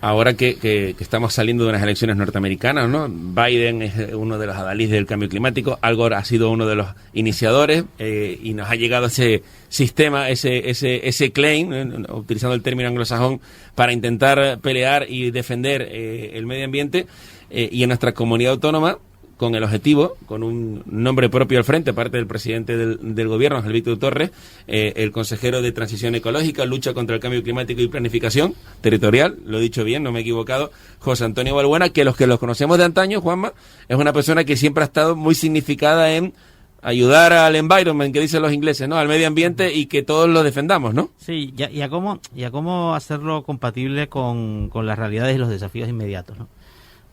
Ahora que estamos saliendo de unas elecciones norteamericanas, ¿no? Biden es uno de los adalides del cambio climático, Al Gore ha sido uno de los iniciadores y nos ha llegado ese sistema, ese claim, utilizando el término anglosajón, para intentar pelear y defender el medio ambiente y en nuestra comunidad autónoma, con el objetivo, con un nombre propio al frente, aparte del presidente del gobierno, Ángel Víctor Torres, el consejero de Transición Ecológica, Lucha contra el Cambio Climático y Planificación Territorial, lo he dicho bien, no me he equivocado, José Antonio Balbuena, que los conocemos de antaño, Juanma, es una persona que siempre ha estado muy significada en ayudar al environment, que dicen los ingleses, ¿no? Al medio ambiente y que todos lo defendamos, ¿no? Sí, y a cómo hacerlo compatible con las realidades y los desafíos inmediatos, ¿no?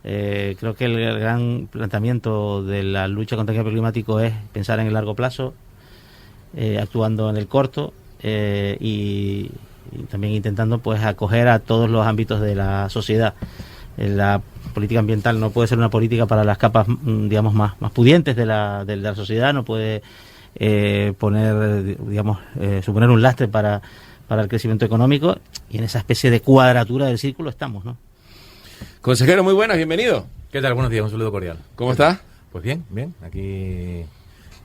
Creo que el gran planteamiento de la lucha contra el cambio climático es pensar en el largo plazo, actuando en el corto y también intentando pues acoger a todos los ámbitos de la sociedad. La política ambiental no puede ser una política para las capas, digamos, más pudientes de la sociedad, no puede suponer un lastre para el crecimiento económico, y en esa especie de cuadratura del círculo estamos, ¿no? Consejero, muy buenas, bienvenido. ¿Qué tal? Buenos días, un saludo cordial. ¿Cómo estás? Pues bien, aquí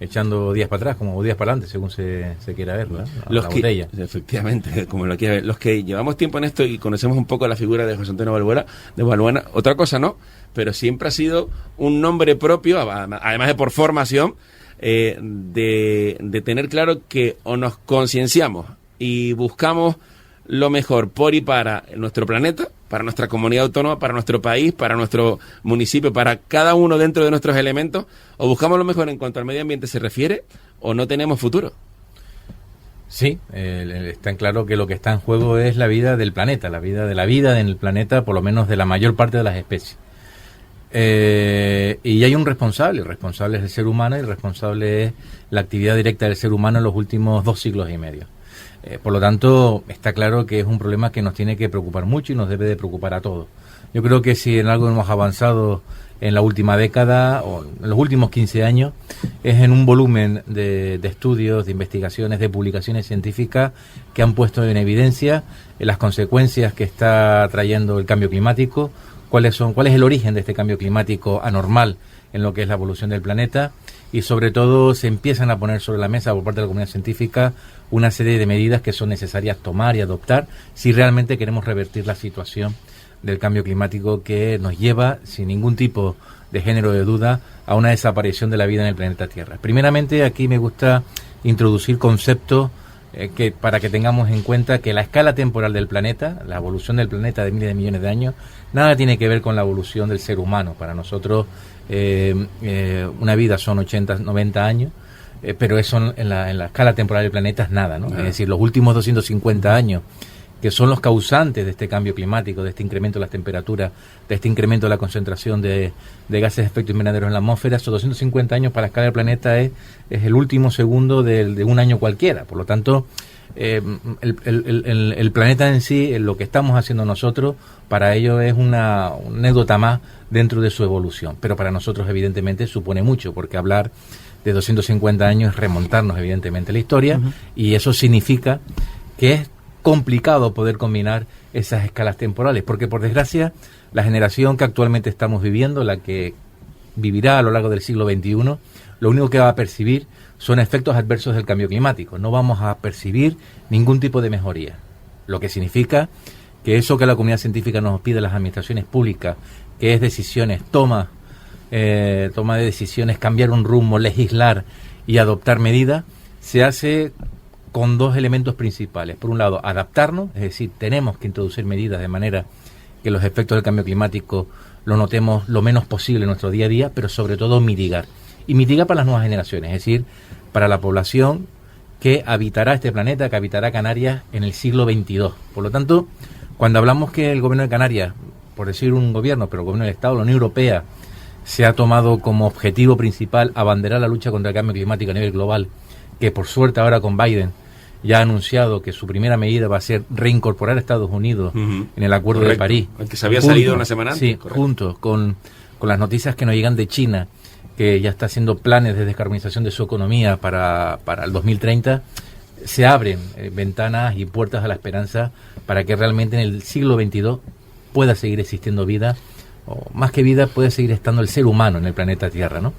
echando días para atrás, como días para adelante, según se quiera ver, ¿no? La botella. Efectivamente, como lo quiera ver. Los que llevamos tiempo en esto y conocemos un poco la figura de José Antonio Balbuena, otra cosa no, pero siempre ha sido un nombre propio, además de por formación, de tener claro que o nos concienciamos y buscamos lo mejor por y para nuestro planeta, para nuestra comunidad autónoma, para nuestro país, para nuestro municipio, para cada uno dentro de nuestros elementos, o buscamos lo mejor en cuanto al medio ambiente se refiere, o no tenemos futuro. Sí, está en claro que lo que está en juego es la vida del planeta, la vida en el planeta, por lo menos de la mayor parte de las especies. Y hay un responsable, el responsable es el ser humano, y el responsable es la actividad directa del ser humano en los últimos 2 siglos y medio. Por lo tanto, está claro que es un problema que nos tiene que preocupar mucho y nos debe de preocupar a todos. Yo creo que si en algo hemos avanzado en la última década o en los últimos 15 años es en un volumen de estudios, de investigaciones, de publicaciones científicas que han puesto en evidencia las consecuencias que está trayendo el cambio climático, cuál es el origen de este cambio climático anormal en lo que es la evolución del planeta, y sobre todo se empiezan a poner sobre la mesa por parte de la comunidad científica una serie de medidas que son necesarias tomar y adoptar si realmente queremos revertir la situación del cambio climático que nos lleva, sin ningún tipo de género de duda, a una desaparición de la vida en el planeta Tierra. Primeramente, aquí me gusta introducir conceptos para que tengamos en cuenta que la escala temporal del planeta, la evolución del planeta de miles de millones de años, nada tiene que ver con la evolución del ser humano. Para nosotros una vida son 80, 90 años, pero eso en la escala temporal del planeta es nada, ¿no? Es decir, los últimos 250 años, que son los causantes de este cambio climático, de este incremento de las temperaturas, de este incremento de la concentración de gases de efecto invernadero en la atmósfera, esos 250 años para la escala del planeta es el último segundo de un año cualquiera. Por lo tanto, el planeta en sí, lo que estamos haciendo nosotros, para ello es una anécdota más dentro de su evolución. Pero para nosotros, evidentemente, supone mucho, porque hablar de 250 años es remontarnos, evidentemente, a la historia, y eso significa que es complicado poder combinar esas escalas temporales, porque por desgracia la generación que actualmente estamos viviendo, la que vivirá a lo largo del siglo XXI, lo único que va a percibir son efectos adversos del cambio climático. No vamos a percibir ningún tipo de mejoría, lo que significa que eso que la comunidad científica nos pide a las administraciones públicas, que es decisiones, toma de decisiones, cambiar un rumbo, legislar y adoptar medidas, se hace con 2 elementos principales. Por un lado, adaptarnos, es decir, tenemos que introducir medidas de manera que los efectos del cambio climático lo notemos lo menos posible en nuestro día a día, pero sobre todo mitigar. Y mitigar para las nuevas generaciones, es decir, para la población que habitará este planeta, que habitará Canarias en el siglo XXII. Por lo tanto, cuando hablamos que el gobierno de Canarias, por decir un gobierno, pero el gobierno del Estado, la Unión Europea, se ha tomado como objetivo principal abanderar la lucha contra el cambio climático a nivel global, que por suerte ahora con Biden ya ha anunciado que su primera medida va a ser reincorporar a Estados Unidos en el Acuerdo de París. El que se había salido una semana antes. Sí, junto con las noticias que nos llegan de China, que ya está haciendo planes de descarbonización de su economía para el 2030, se abren ventanas y puertas a la esperanza para que realmente en el siglo XXII pueda seguir existiendo vida, o más que vida, puede seguir estando el ser humano en el planeta Tierra, ¿no?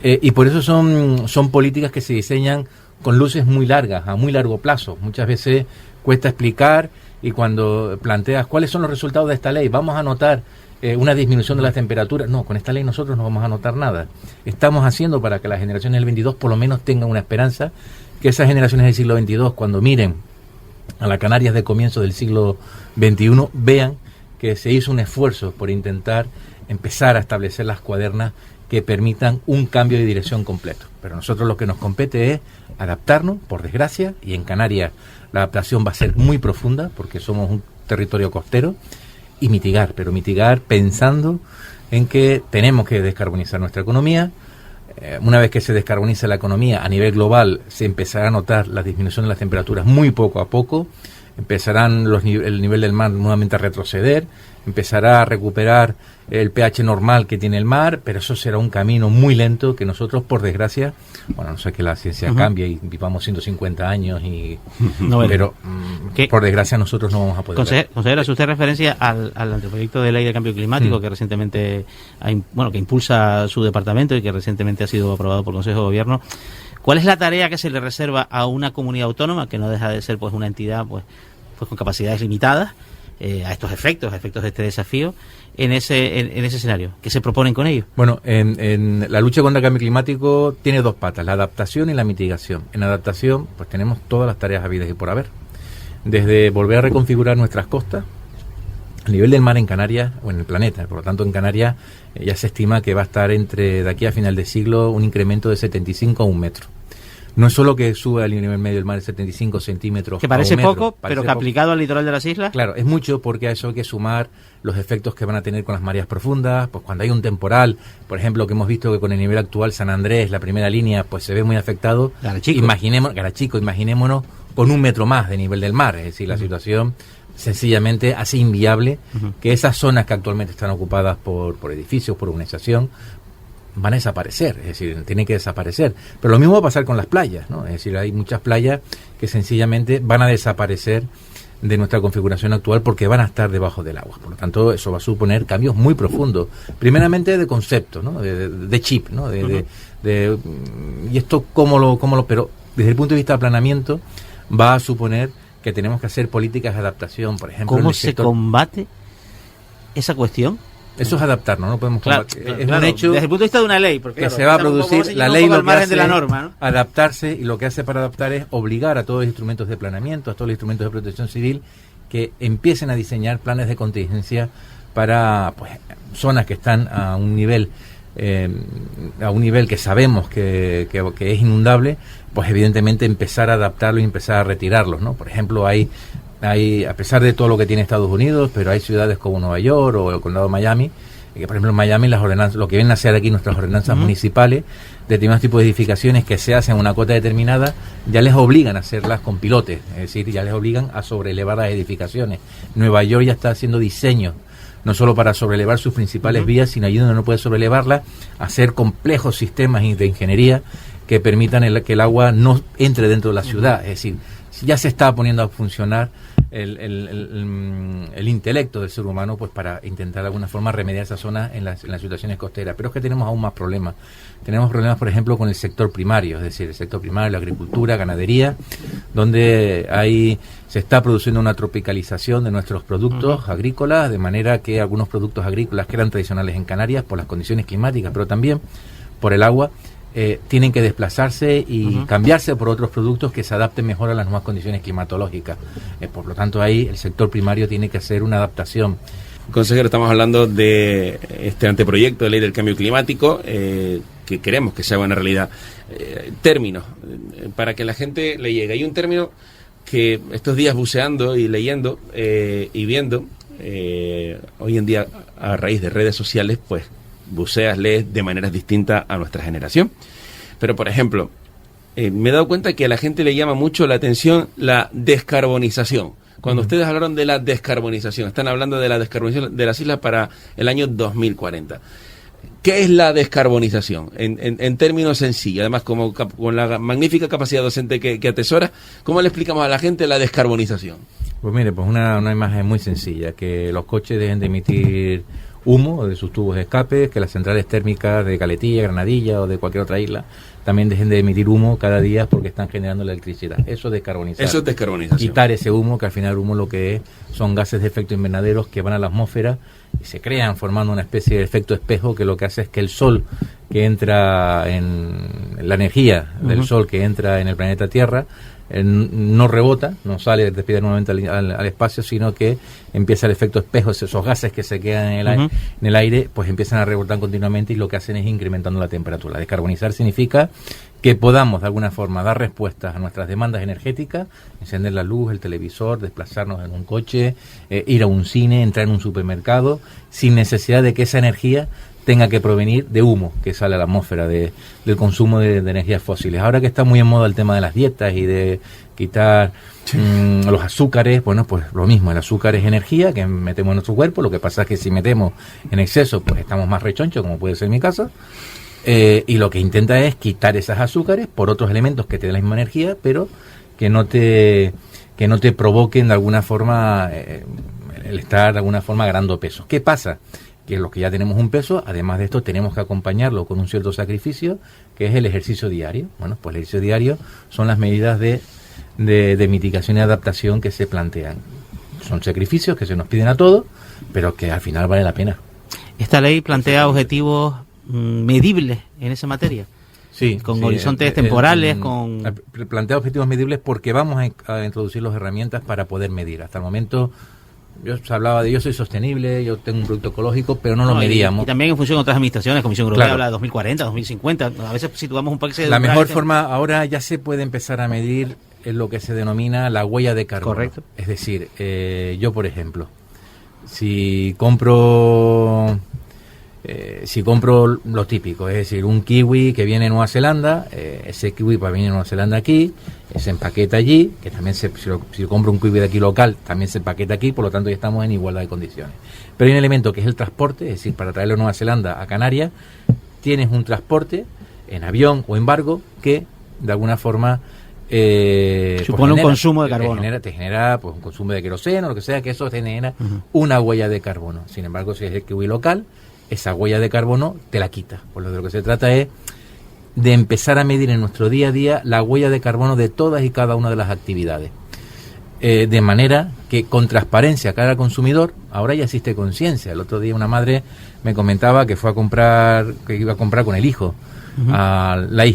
Y por eso son políticas que se diseñan con luces muy largas, a muy largo plazo. Muchas veces cuesta explicar, y cuando planteas cuáles son los resultados de esta ley, vamos a notar una disminución de las temperaturas. No, con esta ley nosotros no vamos a notar nada. Estamos haciendo para que las generaciones del 22 por lo menos tengan una esperanza, que esas generaciones del siglo 22, cuando miren a las Canarias de comienzo del siglo 21, vean que se hizo un esfuerzo por intentar empezar a establecer las cuadernas que permitan un cambio de dirección completo. Pero nosotros lo que nos compete es adaptarnos, por desgracia, y en Canarias la adaptación va a ser muy profunda porque somos un territorio costero, y mitigar, pero mitigar pensando en que tenemos que descarbonizar nuestra economía. Una vez que se descarbonice la economía a nivel global, se empezará a notar la disminución de las temperaturas muy poco a poco, empezarán el nivel del mar nuevamente a retroceder, empezará a recuperar el pH normal que tiene el mar, pero eso será un camino muy lento que nosotros, por desgracia, bueno, no sé, que la ciencia cambie y vivamos 150 años, pero por desgracia nosotros no vamos a poder. Consejero, hace usted referencia al anteproyecto de ley de cambio climático que recientemente que impulsa su departamento y que recientemente ha sido aprobado por el Consejo de Gobierno. ¿Cuál es la tarea que se le reserva a una comunidad autónoma, que no deja de ser pues una entidad pues con capacidades limitadas, a estos efectos de este desafío, en ese escenario? ¿Qué se proponen con ello? Bueno, en la lucha contra el cambio climático tiene dos patas, la adaptación y la mitigación. En adaptación, pues tenemos todas las tareas habidas y por haber. Desde volver a reconfigurar nuestras costas, el nivel del mar en Canarias, o en el planeta, por lo tanto en Canarias ya se estima que va a estar de aquí a final de siglo un incremento de 75 a 1 metro. No es solo que suba el nivel medio del mar de 75 centímetros. Que parece a 1 metro, poco, pero que aplicado al litoral de las islas. Claro, es mucho, porque a eso hay que sumar los efectos que van a tener con las mareas profundas. Pues cuando hay un temporal, por ejemplo, que hemos visto que con el nivel actual San Andrés, la primera línea, pues se ve muy afectado. Imaginémonos con 1 metro más de nivel del mar. Es decir, la situación sencillamente hace inviable que esas zonas que actualmente están ocupadas por edificios, por urbanización, van a desaparecer, es decir, tienen que desaparecer. Pero lo mismo va a pasar con las playas, ¿no? Es decir, hay muchas playas que sencillamente van a desaparecer de nuestra configuración actual porque van a estar debajo del agua. Por lo tanto, eso va a suponer cambios muy profundos. Primeramente de concepto, ¿no? De chip, ¿no? Y esto pero desde el punto de vista de aplanamiento va a suponer que tenemos que hacer políticas de adaptación, por ejemplo. ¿Cómo se combate esa cuestión? Eso es adaptarnos, no podemos combatir. Es un hecho desde el punto de vista de una ley, porque se va a producir. La ley lo que hace de la norma, ¿no? Adaptarse, y lo que hace para adaptar es obligar a todos los instrumentos de planeamiento, a todos los instrumentos de protección civil, que empiecen a diseñar planes de contingencia para zonas que están a un nivel que sabemos que es inundable, pues evidentemente empezar a adaptarlo y empezar a retirarlos, ¿no? Por ejemplo, hay a pesar de todo lo que tiene Estados Unidos, pero hay ciudades como Nueva York o el condado de Miami, que por ejemplo en Miami las ordenanzas, lo que vienen a hacer aquí nuestras ordenanzas municipales, de determinados tipos de edificaciones que se hacen a una cota determinada, ya les obligan a hacerlas con pilotes, es decir, ya les obligan a sobrelevar las edificaciones. Nueva York ya está haciendo diseños, no solo para sobrelevar sus principales vías, sino allí donde no puede sobrelevarlas, hacer complejos sistemas de ingeniería que permitan que el agua no entre dentro de la ciudad. Es decir, ya se está poniendo a funcionar el intelecto del ser humano, pues para intentar de alguna forma remediar esa zona en las situaciones costeras. Pero es que tenemos aún más problemas. Tenemos problemas, por ejemplo, con el sector primario, es decir, el sector primario, la agricultura, ganadería, donde se está produciendo una tropicalización de nuestros productos agrícolas, de manera que algunos productos agrícolas que eran tradicionales en Canarias, por las condiciones climáticas, pero también por el agua, tienen que desplazarse y cambiarse por otros productos que se adapten mejor a las nuevas condiciones climatológicas. Por lo tanto, ahí el sector primario tiene que hacer una adaptación. Consejero, estamos hablando de este anteproyecto de ley del cambio climático, que queremos que sea una realidad. Términos, para que la gente le llegue. Hay un término que estos días buceando y leyendo y viendo, hoy en día a raíz de redes sociales, pues buceas, lees de maneras distintas a nuestra generación. Pero, por ejemplo, me he dado cuenta que a la gente le llama mucho la atención la descarbonización. Cuando ustedes hablaron de la descarbonización, están hablando de la descarbonización de las islas para el año 2040. ¿Qué es la descarbonización? En términos sencillos, además, con la magnífica capacidad docente que atesora, ¿cómo le explicamos a la gente la descarbonización? Pues mire, pues una imagen muy sencilla, que los coches dejen de emitir humo de sus tubos de escape, que las centrales térmicas de Caletilla, Granadilla o de cualquier otra isla también dejen de emitir humo cada día porque están generando la electricidad. Eso es descarbonizar. Eso es descarbonización. Quitar ese humo, que al final el humo lo que es son gases de efecto invernadero que van a la atmósfera y se crean formando una especie de efecto espejo, que lo que hace es que el sol que entra en la energía del sol que entra en el planeta Tierra no rebota, no sale, despide nuevamente al espacio, sino que empieza el efecto espejo, esos gases que se quedan en el aire, pues empiezan a rebotar continuamente y lo que hacen es incrementando la temperatura. Descarbonizar significa que podamos de alguna forma dar respuestas a nuestras demandas energéticas, encender la luz, el televisor, desplazarnos en un coche, ir a un cine, entrar en un supermercado, sin necesidad de que esa energía tenga que provenir de humo que sale a la atmósfera del consumo de energías fósiles. Ahora que está muy en moda el tema de las dietas y de quitar los azúcares, bueno, pues lo mismo, el azúcar es energía que metemos en nuestro cuerpo, lo que pasa es que si metemos en exceso, pues estamos más rechonchos, como puede ser mi caso, y lo que intenta es quitar esas azúcares por otros elementos que te den la misma energía, pero que no te provoquen de alguna forma el estar de alguna forma ganando peso. ¿Qué pasa? Que los que ya tenemos un peso, además de esto, tenemos que acompañarlo con un cierto sacrificio, que es el ejercicio diario. Bueno, pues el ejercicio diario son las medidas de mitigación y adaptación que se plantean. Son sacrificios que se nos piden a todos, pero que al final vale la pena. ¿Esta ley plantea objetivos medibles en esa materia? Sí, con horizontes temporales, plantea objetivos medibles porque vamos a introducir las herramientas para poder medir. Hasta el momento yo hablaba de yo soy sostenible, yo tengo un producto ecológico, pero no lo medíamos. Y también en función de otras administraciones, Comisión Europea claro. habla de 2040, 2050, a veces situamos un país de la mejor forma ahora ya se puede empezar a medir en lo que se denomina la huella de carbono. Correcto. Es decir, yo por ejemplo, si compro lo típico, es decir, un kiwi que viene de Nueva Zelanda, ese kiwi para venir de Nueva Zelanda aquí, se empaqueta allí, que también si compro un kiwi de aquí local, también se empaqueta aquí, por lo tanto ya estamos en igualdad de condiciones. Pero hay un elemento que es el transporte, es decir, para traerlo de Nueva Zelanda a Canarias, tienes un transporte en avión o en barco que de alguna forma supone un consumo de carbono. Te genera pues, un consumo de queroseno, lo que sea, que eso genera una huella de carbono. Sin embargo, si es el kiwi local, esa huella de carbono te la quita. Por lo que se trata es de empezar a medir en nuestro día a día la huella de carbono de todas y cada una de las actividades. De manera que con transparencia cara al consumidor, ahora ya existe conciencia. El otro día una madre me comentaba que iba a comprar con el hijo, con la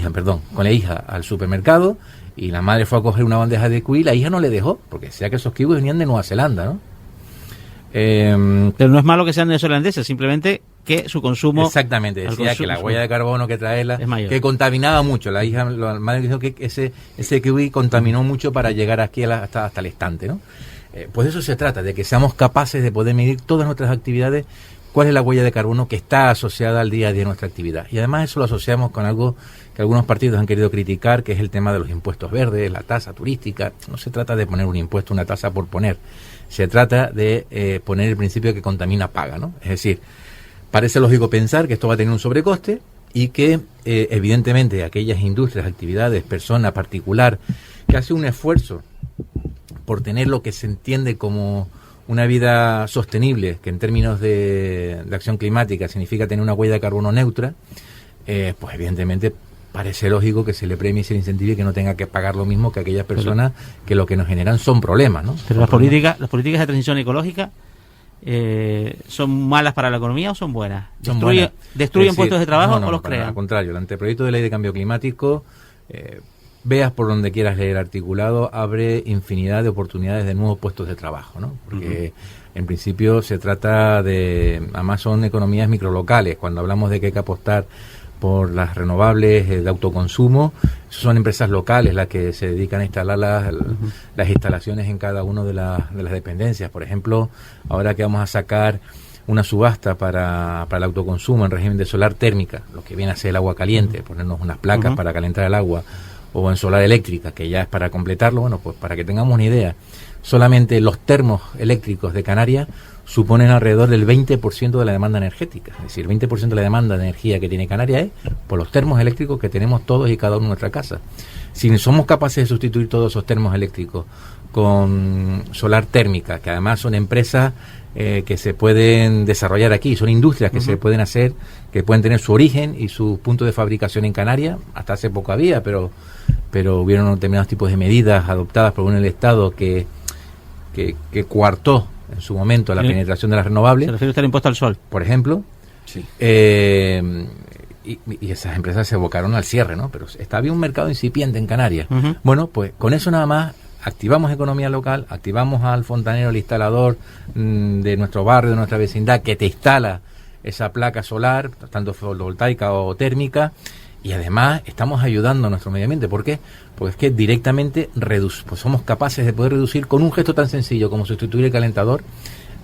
hija al supermercado, y la madre fue a coger una bandeja de kiwi y la hija no le dejó, porque decía que esos kiwis venían de Nueva Zelanda, ¿no? Pero no es malo que sean neozelandeses, simplemente que su consumo... Exactamente, decía que la huella de carbono que trae es mayor. Que contaminaba mucho. La madre dijo que ese kiwi contaminó mucho para llegar aquí hasta el estante, ¿no? Pues de eso se trata, de que seamos capaces de poder medir todas nuestras actividades, cuál es la huella de carbono que está asociada al día a día de nuestra actividad. Y además eso lo asociamos con algo que algunos partidos han querido criticar, que es el tema de los impuestos verdes, la tasa turística. No se trata de poner un impuesto, una tasa por poner. Se trata de poner el principio de que contamina paga, ¿no? Es decir, parece lógico pensar que esto va a tener un sobrecoste y que evidentemente aquellas industrias, actividades, persona particular que hace un esfuerzo por tener lo que se entiende como una vida sostenible, que en términos de acción climática significa tener una huella de carbono neutra, pues evidentemente parece lógico que se le premie y se le incentive y que no tenga que pagar lo mismo que aquellas personas que lo que nos generan son problemas, ¿no? Pero las políticas de transición ecológica ¿son malas para la economía o son buenas? ¿Destruyen puestos de trabajo o los crean? Al contrario, el anteproyecto de ley de cambio climático, veas por donde quieras leer el articulado, abre infinidad de oportunidades de nuevos puestos de trabajo, ¿no? Porque en principio se trata además son economías microlocales. Cuando hablamos de que hay que apostar por las renovables de autoconsumo, son empresas locales las que se dedican a instalar las instalaciones en cada una de las dependencias. Por ejemplo, ahora que vamos a sacar una subasta para el autoconsumo en régimen de solar térmica, lo que viene a ser el agua caliente, ponernos unas placas para calentar el agua, o en solar eléctrica, que ya es para completarlo, bueno, pues para que tengamos una idea, solamente los termos eléctricos de Canarias suponen alrededor del 20% de la demanda energética. Es decir, 20% de la demanda de energía que tiene Canarias es por los termos eléctricos que tenemos todos y cada uno en nuestra casa. Si somos capaces de sustituir todos esos termos eléctricos con solar térmica, que además son empresas que se pueden desarrollar aquí, son industrias que se pueden hacer, que pueden tener su origen y su punto de fabricación en Canarias. Hasta hace poco había, pero hubieron determinados tipos de medidas adoptadas por el Estado que coartó en su momento la penetración de las renovables. ¿Se refiere usted al impuesto al sol? Por ejemplo. Sí. Y esas empresas se abocaron al cierre, ¿no? Pero había un mercado incipiente en Canarias. Bueno, pues con eso nada más activamos economía local, activamos al fontanero, al instalador de nuestro barrio, de nuestra vecindad, que te instala esa placa solar, tanto fotovoltaica o térmica, y además estamos ayudando a nuestro medio ambiente. ¿Por qué? Porque es que directamente pues somos capaces de poder reducir con un gesto tan sencillo como sustituir el calentador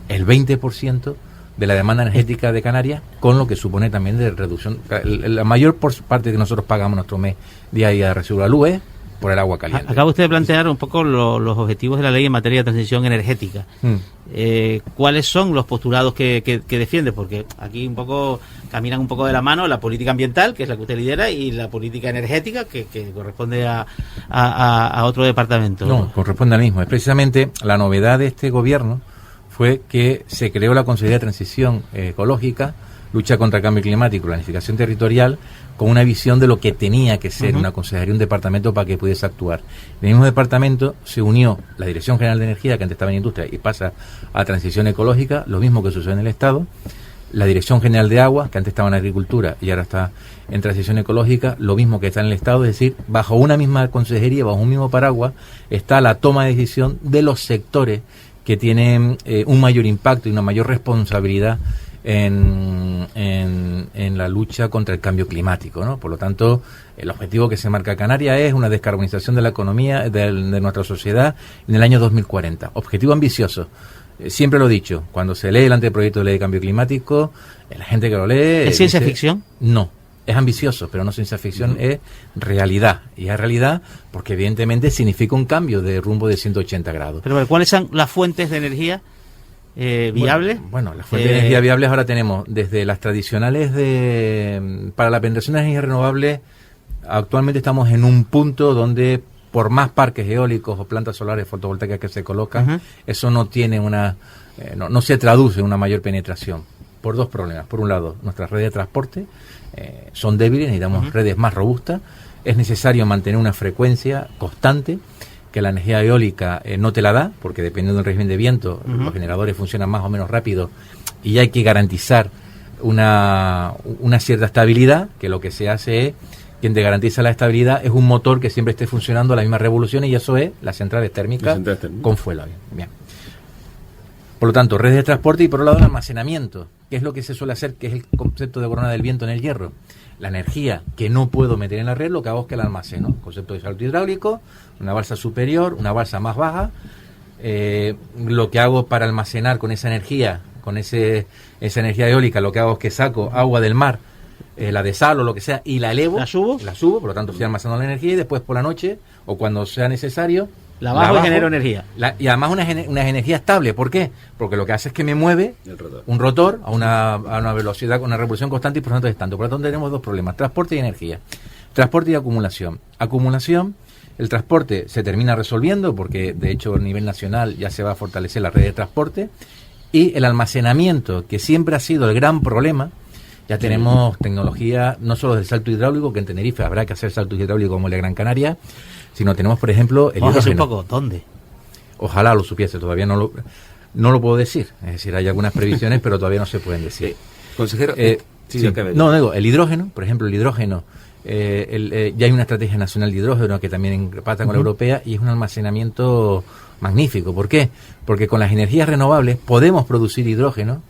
el 20% de la demanda energética de Canarias, con lo que supone también de reducción. La mayor parte que nosotros pagamos nuestro mes día a día de residuo de la luz es por el agua caliente. Acaba usted de plantear un poco los objetivos de la ley en materia de transición energética. ¿Cuáles son los postulados que defiende? Porque aquí un poco caminan un poco de la mano la política ambiental, que es la que usted lidera, y la política energética, que corresponde a otro departamento. No, corresponde al mismo. Es precisamente la novedad de este gobierno fue que se creó la Consejería de Transición Ecológica, Lucha contra el Cambio Climático, Planificación Territorial, con una visión de lo que tenía que ser una consejería, un departamento para que pudiese actuar. En el mismo departamento se unió la Dirección General de Energía, que antes estaba en Industria, y pasa a Transición Ecológica, lo mismo que sucede en el Estado, la Dirección General de Agua, que antes estaba en Agricultura y ahora está en Transición Ecológica, lo mismo que está en el Estado, es decir, bajo una misma consejería, bajo un mismo paraguas, está la toma de decisión de los sectores que tienen un mayor impacto y una mayor responsabilidad en la lucha contra el cambio climático, ¿no? Por lo tanto, el objetivo que se marca Canarias es una descarbonización de la economía de nuestra sociedad en el año 2040. Objetivo ambicioso. Siempre lo he dicho, cuando se lee el anteproyecto de ley de cambio climático, la gente que lo lee... ¿Es ciencia ficción? No. Es ambicioso, pero no ciencia ficción, es realidad. Y es realidad porque evidentemente significa un cambio de rumbo de 180 grados. Pero ¿cuáles son las fuentes de energía viables? Bueno, las fuentes de energía viables ahora tenemos desde las tradicionales para la penetración de energía renovable. Actualmente estamos en un punto donde por más parques eólicos o plantas solares fotovoltaicas que se colocan, eso no tiene no se traduce en una mayor penetración. Por dos problemas. Por un lado, nuestras redes de transporte son débiles, necesitamos redes más robustas. Es necesario mantener una frecuencia constante, que la energía eólica no te la da, porque dependiendo del régimen de viento, los generadores funcionan más o menos rápido y hay que garantizar una cierta estabilidad, que lo que se hace es, quien te garantiza la estabilidad es un motor que siempre esté funcionando a la misma revolución, y eso es las centrales térmicas con fuel. Bien. Por lo tanto, redes de transporte y por otro lado el almacenamiento, que es lo que se suele hacer, que es el concepto de corona del viento en el hierro. La energía que no puedo meter en la red, lo que hago es que la almaceno. Concepto de salto hidráulico, una balsa superior, una balsa más baja. Lo que hago para almacenar con esa energía, esa energía eólica, lo que hago es que saco agua del mar, la de sal o lo que sea, y la elevo. ¿La subo? Por lo tanto estoy almacenando la energía y después por la noche o cuando sea necesario la bajo y genero energía. Y además una energía estable. ¿Por qué? Porque lo que hace es que me mueve un rotor a una velocidad, con una revolución constante, y por lo tanto es tanto. Por lo tanto tenemos dos problemas: transporte y energía. Transporte y acumulación. Acumulación, el transporte se termina resolviendo porque de hecho a nivel nacional ya se va a fortalecer la red de transporte. Y el almacenamiento, que siempre ha sido el gran problema. Ya tenemos tecnología no solo del salto hidráulico, que en Tenerife habrá que hacer salto hidráulico como el de Gran Canaria, sino tenemos, por ejemplo, el hidrógeno. Un poco, ¿dónde? Ojalá lo supiese, todavía no lo puedo decir. Es decir, hay algunas previsiones, pero todavía no se pueden decir. Consejero, digo, el hidrógeno, por ejemplo, el hidrógeno, ya hay una estrategia nacional de hidrógeno que también empata con la europea, y es un almacenamiento magnífico. ¿Por qué? Porque con las energías renovables podemos producir hidrógeno.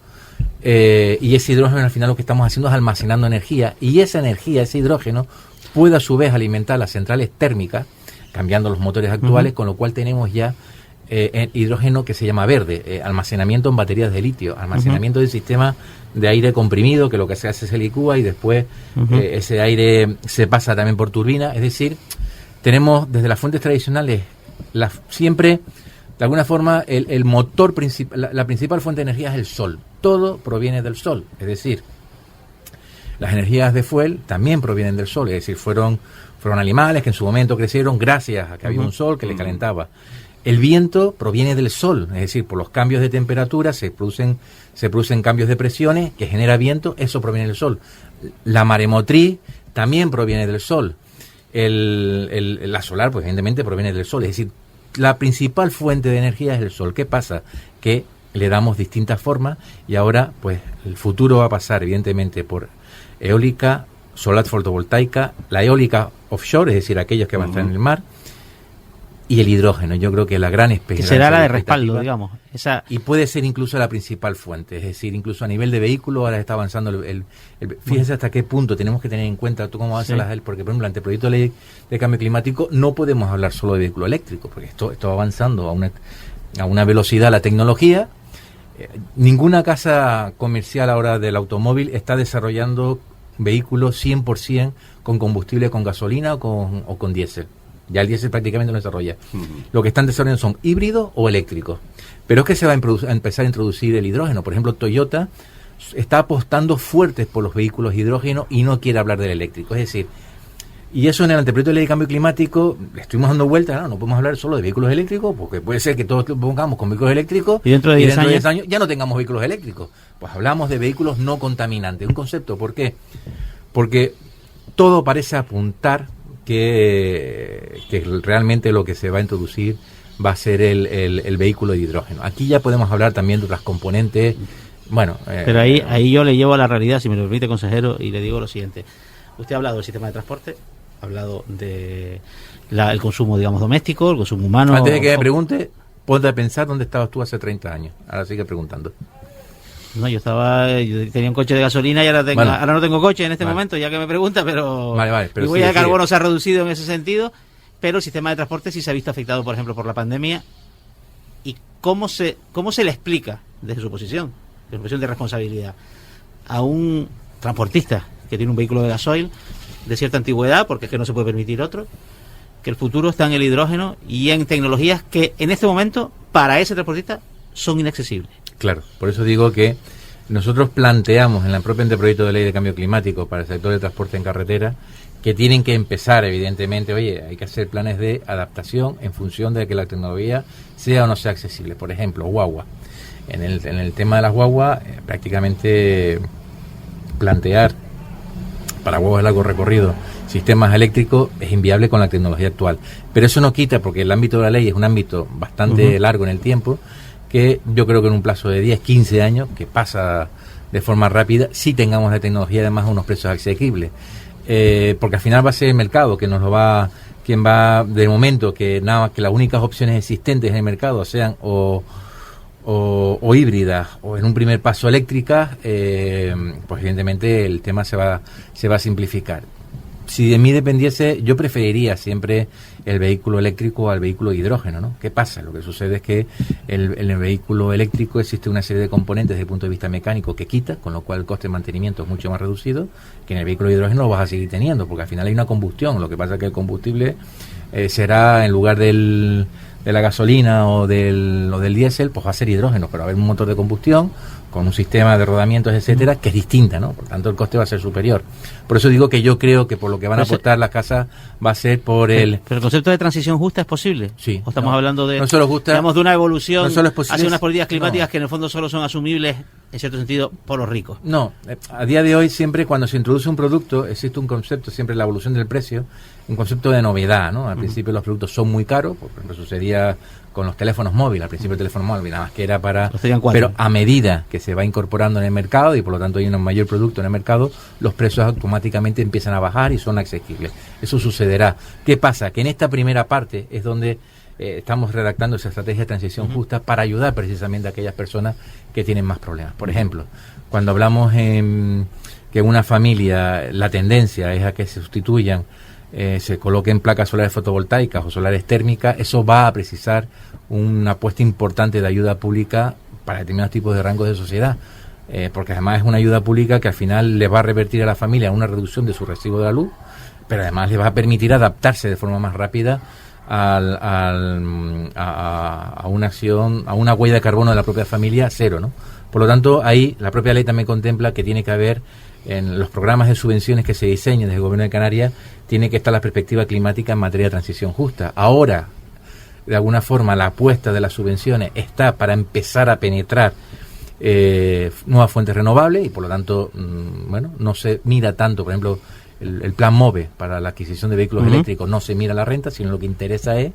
Y ese hidrógeno al final lo que estamos haciendo es almacenando energía, y esa energía, ese hidrógeno, puede a su vez alimentar las centrales térmicas, cambiando los motores actuales, con lo cual tenemos ya hidrógeno que se llama verde, almacenamiento en baterías de litio, almacenamiento del sistema de aire comprimido, que lo que se hace se licúa y después ese aire se pasa también por turbina. Es decir, tenemos desde las fuentes tradicionales siempre de alguna forma, el motor principal, la principal fuente de energía es el sol. Todo proviene del sol. Es decir, las energías de fuel también provienen del sol. Es decir, fueron animales que en su momento crecieron gracias a que había un sol que les calentaba. El viento proviene del sol. Es decir, por los cambios de temperatura se producen cambios de presiones que genera viento. Eso proviene del sol. La maremotriz también proviene del sol. La solar, pues evidentemente proviene del sol. Es decir, la principal fuente de energía es el sol. ¿Qué pasa? Que le damos distintas formas y ahora, pues, el futuro va a pasar, evidentemente, por eólica, solar fotovoltaica, la eólica offshore, es decir, aquellos que van a estar en el mar, y el hidrógeno. Yo creo que la gran esperanza, que será la de respaldo, digamos. Y puede ser incluso la principal fuente. Es decir, incluso a nivel de vehículo, ahora está avanzando fíjense hasta qué punto tenemos que tener en cuenta tú cómo vas a hacer porque, por ejemplo, ante el proyecto de ley de cambio climático no podemos hablar solo de vehículo eléctrico, porque esto va avanzando a una velocidad la tecnología. Ninguna casa comercial ahora del automóvil está desarrollando vehículos 100% con combustible con gasolina o con diésel. Ya el diésel prácticamente no desarrolla. Lo que están desarrollando son híbridos o eléctricos. Pero es que se va a empezar a introducir el hidrógeno. Por ejemplo, Toyota está apostando fuertes por los vehículos hidrógeno y no quiere hablar del eléctrico. Es decir, y eso en el anteproyecto de ley de cambio climático le estuvimos dando vueltas. No podemos hablar solo de vehículos eléctricos porque puede ser que todos pongamos con vehículos eléctricos y dentro de 10 años ya no tengamos vehículos eléctricos. Pues hablamos de vehículos no contaminantes. Un concepto, ¿por qué? Porque todo parece apuntar que realmente lo que se va a introducir va a ser el vehículo de hidrógeno. Aquí ya podemos hablar también de otras componentes. Bueno, pero ahí yo le llevo a la realidad, si me lo permite, consejero, y le digo lo siguiente. Usted ha hablado del sistema de transporte, ha hablado de el consumo, digamos, doméstico, el consumo humano. Antes de que me pregunte, ponte a pensar dónde estabas tú hace 30 años. Ahora sigue preguntando. No, yo tenía un coche de gasolina y ahora no tengo coche en este momento, ya que me pregunta, pero mi huella de carbono se ha reducido en ese sentido, pero el sistema de transporte sí se ha visto afectado, por ejemplo, por la pandemia. ¿Y cómo se le explica, desde su posición de responsabilidad, a un transportista que tiene un vehículo de gasoil de cierta antigüedad, porque es que no se puede permitir otro, que el futuro está en el hidrógeno y en tecnologías que en este momento, para ese transportista, son inaccesibles? Claro, por eso digo que nosotros planteamos en el propio anteproyecto de ley de cambio climático para el sector de transporte en carretera que tienen que empezar, evidentemente, hay que hacer planes de adaptación en función de que la tecnología sea o no sea accesible. Por ejemplo, guagua. En el tema de las guaguas, prácticamente plantear para guaguas de largo recorrido sistemas eléctricos es inviable con la tecnología actual. Pero eso no quita, porque el ámbito de la ley es un ámbito bastante largo en el tiempo, que yo creo que en un plazo de 10, 15 años, que pasa de forma rápida, sí tengamos la tecnología además a unos precios asequibles. Porque al final va a ser el mercado quien va, de momento, que las únicas opciones existentes en el mercado sean o híbridas o en un primer paso eléctricas, pues evidentemente el tema se va a simplificar. Si de mí dependiese, yo preferiría siempre el vehículo eléctrico al vehículo de hidrógeno, ¿no? ¿Qué pasa? Lo que sucede es que en el vehículo eléctrico existe una serie de componentes desde el punto de vista mecánico que quita, con lo cual el coste de mantenimiento es mucho más reducido, que en el vehículo de hidrógeno lo vas a seguir teniendo, porque al final hay una combustión. Lo que pasa es que el combustible será, en lugar de la gasolina o del diésel, pues va a ser hidrógeno, pero va a haber un motor de combustión con un sistema de rodamientos, etcétera, que es distinta, ¿no? Por tanto, el coste va a ser superior. Por eso digo que yo creo que por lo que van a apostar las casas va a ser por Pero el concepto de transición justa es posible. Sí. ¿O estamos hablando de, no solo justa, digamos, de una evolución no solo es posible, hacia unas políticas climáticas que en el fondo solo son asumibles, en cierto sentido, por los ricos? No. A día de hoy, siempre cuando se introduce un producto, existe un concepto, siempre la evolución del precio, un concepto de novedad, ¿no? Al principio los productos son muy caros, por ejemplo, sucedía con los teléfonos móviles. Al principio el teléfono móvil nada más que era para... Pero a medida que se va incorporando en el mercado y por lo tanto hay un mayor producto en el mercado, los precios automáticamente empiezan a bajar y son asequibles. Eso sucederá. ¿Qué pasa? Que en esta primera parte es donde estamos redactando esa estrategia de transición justa para ayudar precisamente a aquellas personas que tienen más problemas. Por ejemplo, cuando hablamos que en una familia la tendencia es a que se sustituyan, se coloquen placas solares fotovoltaicas o solares térmicas, eso va a precisar una apuesta importante de ayuda pública para determinados tipos de rangos de sociedad, porque además es una ayuda pública que al final le va a revertir a la familia una reducción de su recibo de la luz, pero además le va a permitir adaptarse de forma más rápida a una acción, a una huella de carbono de la propia familia, cero, ¿no? Por lo tanto, ahí la propia ley también contempla que tiene que haber, en los programas de subvenciones que se diseñen desde el Gobierno de Canarias, tiene que estar la perspectiva climática en materia de transición justa. Ahora, de alguna forma, la apuesta de las subvenciones está para empezar a penetrar nuevas fuentes renovables y, por lo tanto, bueno, no se mira tanto, por ejemplo, el plan MOVE para la adquisición de vehículos eléctricos, no se mira la renta, sino lo que interesa es,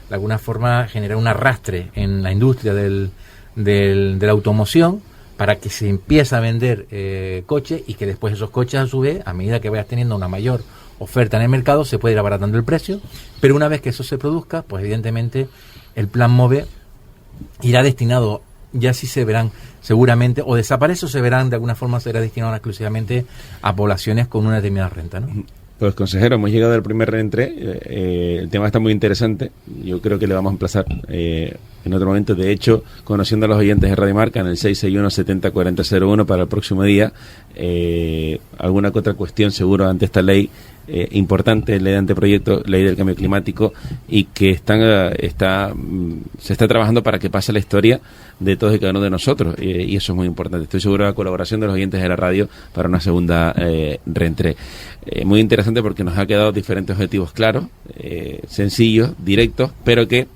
de alguna forma, generar un arrastre en la industria de la automoción para que se empiece a vender coches y que después esos coches, a su vez, a medida que vayas teniendo una mayor oferta en el mercado, se puede ir abaratando el precio, pero una vez que eso se produzca, pues evidentemente el plan MOVE irá destinado, ya sí se verán seguramente, o desaparece o se verán, de alguna forma será destinado exclusivamente a poblaciones con una determinada renta, ¿no? Pues, consejero, hemos llegado al primer reentré. El tema está muy interesante. Yo creo que le vamos a emplazar en otro momento. De hecho, conociendo a los oyentes de Radio Marca en el 661-70-4001 para el próximo día, alguna que otra cuestión seguro ante esta ley importante, ley de anteproyecto, ley del cambio climático, y que se está trabajando para que pase la historia de todos y cada uno de nosotros, y eso es muy importante. Estoy seguro de la colaboración de los oyentes de la radio para una segunda reentré. Muy interesante porque nos ha quedado diferentes objetivos claros, sencillos, directos, pero que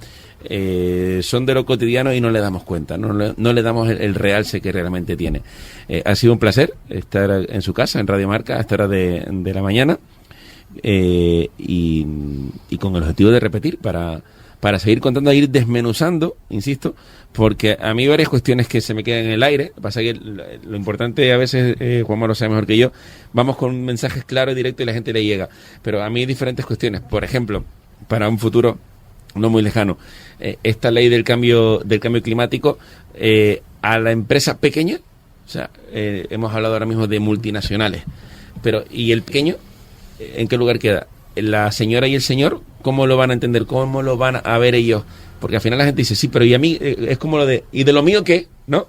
son de lo cotidiano y no le damos cuenta, no le damos el realce que realmente tiene. Ha sido un placer estar en su casa, en Radio Marca, a esta hora de la mañana, y con el objetivo de repetir para seguir contando, ir desmenuzando, insisto, porque a mí varias cuestiones que se me quedan en el aire. Lo que pasa es que lo importante a veces, Juanma lo sabe mejor que yo, vamos con mensajes claros y directos y la gente le llega, pero a mí hay diferentes cuestiones. Por ejemplo, para un futuro no muy lejano, esta ley del cambio climático, a la empresa pequeña, o sea, hemos hablado ahora mismo de multinacionales, pero ¿y el pequeño? ¿En qué lugar queda? La señora y el señor, ¿cómo lo van a entender? ¿Cómo lo van a ver ellos? Porque al final la gente dice, sí, pero ¿y a mí? Es como lo de, ¿y de lo mío qué? ¿No?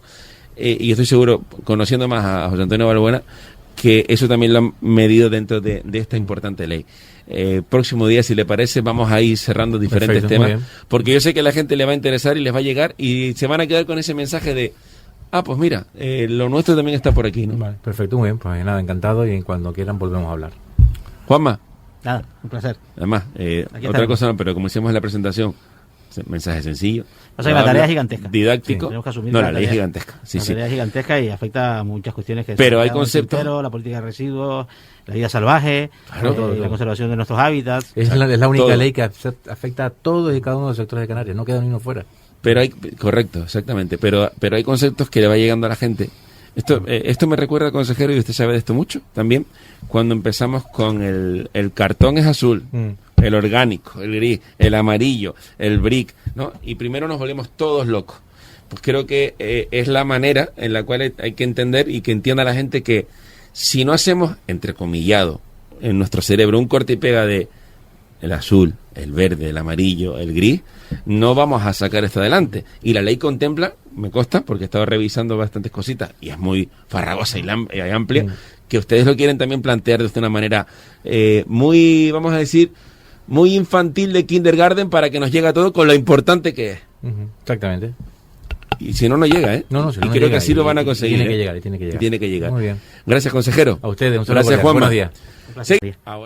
Y estoy seguro, conociendo más a José Antonio Balbuena, que eso también lo han medido dentro de esta importante ley. Próximo día, si le parece, vamos a ir cerrando diferentes temas, porque yo sé que a la gente le va a interesar y les va a llegar y se van a quedar con ese mensaje de, pues mira, lo nuestro también está por aquí, ¿no? Vale, perfecto, muy bien, pues nada, encantado, y cuando quieran volvemos a hablar. Juanma. Nada, un placer. Además, otra cosa no, pero como decíamos en la presentación, mensaje sencillo. O sea, la tarea es gigantesca. Didáctico. Sí, no, la ley es gigantesca. Sí, la tarea es gigantesca y afecta a muchas cuestiones que pero hay conceptos. La política de residuos, la vida salvaje, la conservación de nuestros hábitats. Es la única ley que afecta a todos y cada uno de los sectores de Canarias, no queda ni uno fuera. Pero correcto, exactamente. Pero hay conceptos que le va llegando a la gente. Esto me recuerda, consejero, y usted sabe de esto mucho también, cuando empezamos con el cartón es azul, el orgánico, el gris, el amarillo, el brick, ¿no? Y primero nos volvemos todos locos. Pues creo que es la manera en la cual hay que entender y que entienda la gente que si no hacemos, entrecomillado, en nuestro cerebro un corte y pega de el azul, el verde, el amarillo, el gris, no vamos a sacar esto adelante. Y la ley contempla, me consta, porque he estado revisando bastantes cositas y es muy farragosa y amplia, que ustedes lo quieren también plantear de una manera muy, vamos a decir, muy infantil, de kindergarten, para que nos llegue a todo con lo importante que es. Exactamente. Y si no, no llega, ¿eh? No, y creo llega, que así lo van a conseguir. Tiene que llegar. Tiene que llegar. Muy bien. Gracias, consejero. A ustedes, un saludo. Gracias, Juanma. Buenos días. Sí. Ahora.